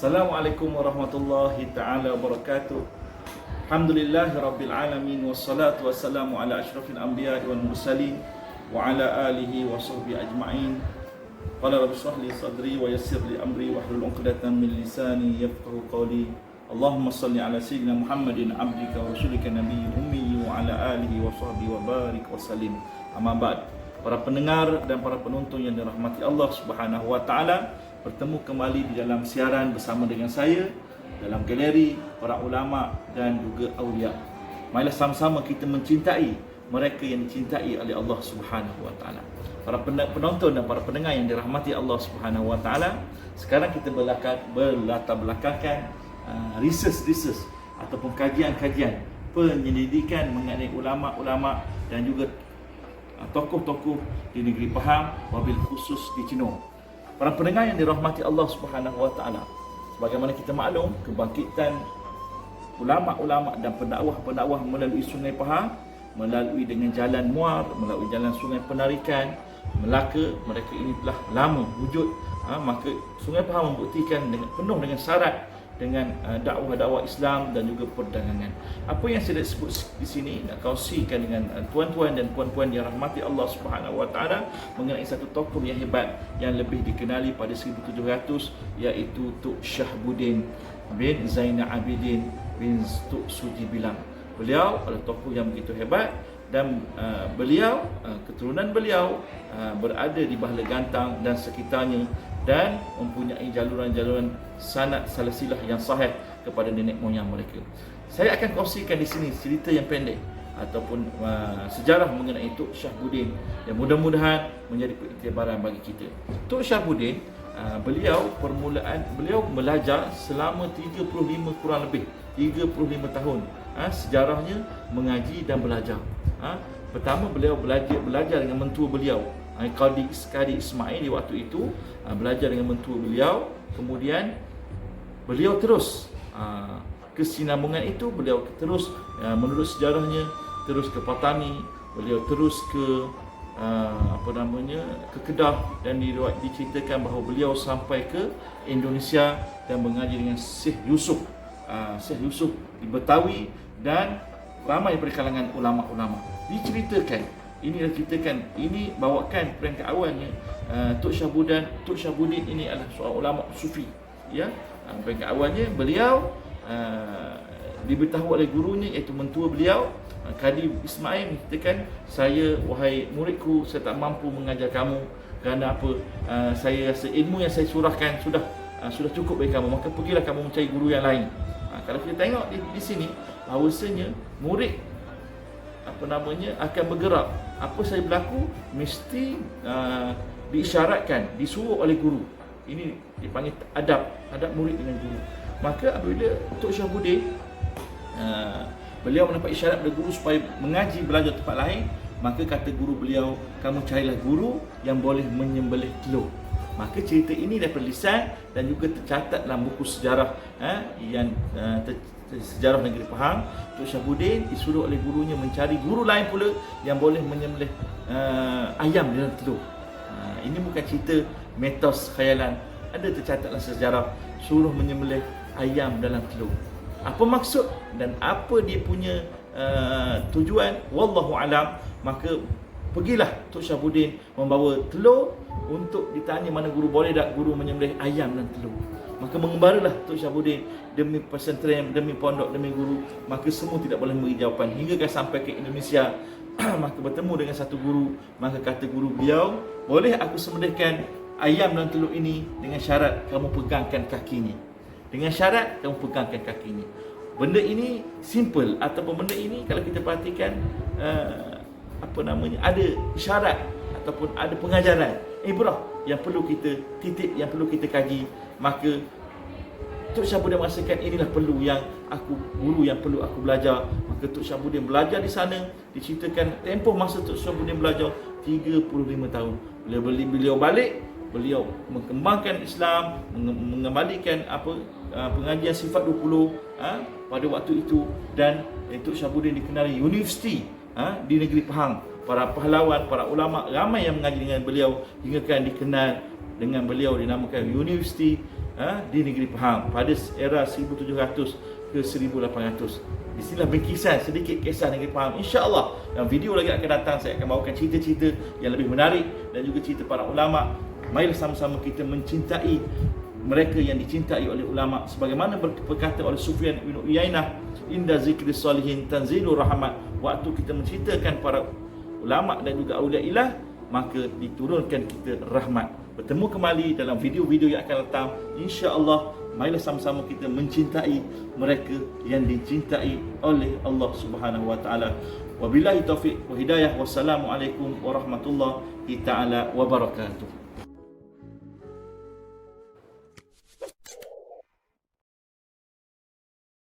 Assalamualaikum warahmatullahi taala wabarakatuh. Alhamdulillahi rabbil alamin wassalatu wassalamu ala asyrafil anbiya'i wal mursalin wa ala alihi wa sahbihi ajma'in. Qala rabbi shrah li sadri wa yassir li amri wahlul 'uqdatam min lisani yafqahu qawli. Allahumma shalli ala sayyidina Muhammadin abdika wa rasulika nabiyil ummi wa ala alihi wa sahbihi wa barik wa sallim. Amma ba'd. Para pendengar dan para penonton yang dirahmati Allah Subhanahu wa taala, bertemu kembali di dalam siaran bersama dengan saya dalam galeri para ulama dan juga awliya. Marilah sama-sama kita mencintai mereka yang dicintai oleh Allah Subhanahu wa taala. Para penonton dan para pendengar yang dirahmati Allah Subhanahu wa taala, sekarang kita berlatar belakangkan research ataupun kajian-kajian penyelidikan mengenai ulama-ulama dan juga tokoh-tokoh di negeri Pahang, wabil khusus di Cino. Para pendengar yang dirahmati Allah Subhanahu wa taala, sebagaimana kita maklum, kebangkitan ulama-ulama dan pendakwah-pendakwah melalui Sungai Pahang, melalui dengan jalan Muar, melalui jalan Sungai Penarikan, Melaka, mereka ini telah lama wujud. Maka Sungai Pahang membuktikan penuh dengan syarat dengan dakwah-dakwah Islam dan juga perdagangan. Apa yang saya sebut di sini nak kongsikan dengan tuan-tuan dan puan-puan yang rahmati Allah Subhanahu wa taala mengenai satu tokoh yang hebat yang lebih dikenali pada 1700, iaitu Tok Syahabuddin bin Zainal Abidin bin Tok Suji Bilang. Beliau adalah tokoh yang begitu hebat dan keturunan beliau berada di Bahala Gantang dan sekitarnya dan mempunyai jaluran-jaluran sanad salasilah yang sahih kepada nenek moyang mereka. Saya akan kongsikan di sini cerita yang pendek ataupun sejarah mengenai Tok Syahabuddin yang mudah-mudahan menjadi pengiktibaran bagi kita. Tok Syahabuddin, beliau belajar selama 35 kurang lebih 35 tahun. Sejarahnya mengaji dan belajar. Pertama beliau belajar dengan mentua beliau, Qadi Ismail di waktu itu, belajar dengan mentua beliau. Kemudian beliau terus kesinambungan itu, beliau terus menurut sejarahnya terus ke Patani, beliau terus ke ke Kedah, dan diceritakan bahawa beliau sampai ke Indonesia dan mengaji dengan Syekh Yusuf di Betawi dan ramai perkalangan ulama-ulama. Ini bawakan peringkat awalnya. Tok Syahabuddin ini adalah seorang ulama sufi, ya. Peringkat awalnya beliau diberitahu oleh gurunya, iaitu mentua beliau, Qadi Ismail, mengatakan, wahai muridku, saya tak mampu mengajar kamu kerana apa? Saya rasa ilmu yang saya surahkan sudah cukup bagi kamu, maka pergilah kamu mencari guru yang lain. Kalau kita tengok di sini, bahawasanya murid akan bergerak. Apa saya berlaku mesti diisyaratkan, disuruh oleh guru. Ini dipanggil adab murid dengan guru. Maka apabila Tok Syahabuddin beliau mendapat isyarat dari guru supaya mengaji belajar tempat lain, maka kata guru beliau, kamu carilah guru yang boleh menyembelih telur. Maka cerita ini daripada lisan dan juga tercatat dalam buku sejarah sejarah negeri Pahang. Tok Syahabuddin disuruh oleh gurunya mencari guru lain pula yang boleh menyembelih ayam dalam telur. Ini bukan cerita mitos khayalan, ada tercatat dalam sejarah, suruh menyembelih ayam dalam telur. Apa maksud dan apa dia punya tujuan, wallahu alam. Maka pergilah Tok Syahabuddin membawa telur untuk ditanya mana guru boleh tak guru menyembelih ayam dan telur. Maka mengembaralah Tok Syahabuddin demi pesantren, demi pondok, demi guru. Maka semua tidak boleh memberi jawapan hingga sampai ke Indonesia. Maka bertemu dengan satu guru. Maka kata guru beliau, boleh aku sembelihkan ayam dan telur ini dengan syarat kamu pegangkan kakinya. Dengan syarat kamu pegangkan kakinya. Benda ini simple, ataupun benda ini kalau kita perhatikan ada syarat ataupun ada pengajaran ibrah yang perlu kita titik, yang perlu kita kaji. Maka Tok Syahabuddin merasakan inilah guru yang perlu aku belajar. Maka Tok Syahabuddin belajar di sana. Diceritakan tempoh masa Tok Syahabuddin belajar 35 tahun. Beliau balik, beliau mengembangkan Islam, mengembalikan pengajian sifat 20 pada waktu itu, dan Tok Syahabuddin dikenali universiti di negeri Pahang. Para pahlawan, para ulama ramai yang mengaji dengan beliau, hingga kan dikenal dengan beliau dinamakan Universiti di negeri Pahang pada era 1700 ke 1800. Di sinilah bingkisan sedikit kisah negeri Pahang. InsyaAllah dalam video lagi akan datang saya akan bawakan cerita-cerita yang lebih menarik dan juga cerita para ulama. Marilah sama-sama kita mencintai mereka yang dicintai oleh ulama, sebagaimana berkata oleh Sufyan bin Uyainah, inda zikri salihin tanzilur rahmat. Waktu kita menceritakan para ulama dan juga aulia ilah, maka diturunkan kita rahmat. Bertemu kembali dalam video-video yang akan datang, insya-Allah. Marilah sama-sama kita mencintai mereka yang dicintai oleh Allah Subhanahu wa taala. Wabillahi taufiq wa hidayah. Wassalamualaikum warahmatullahi taala wabarakatuh.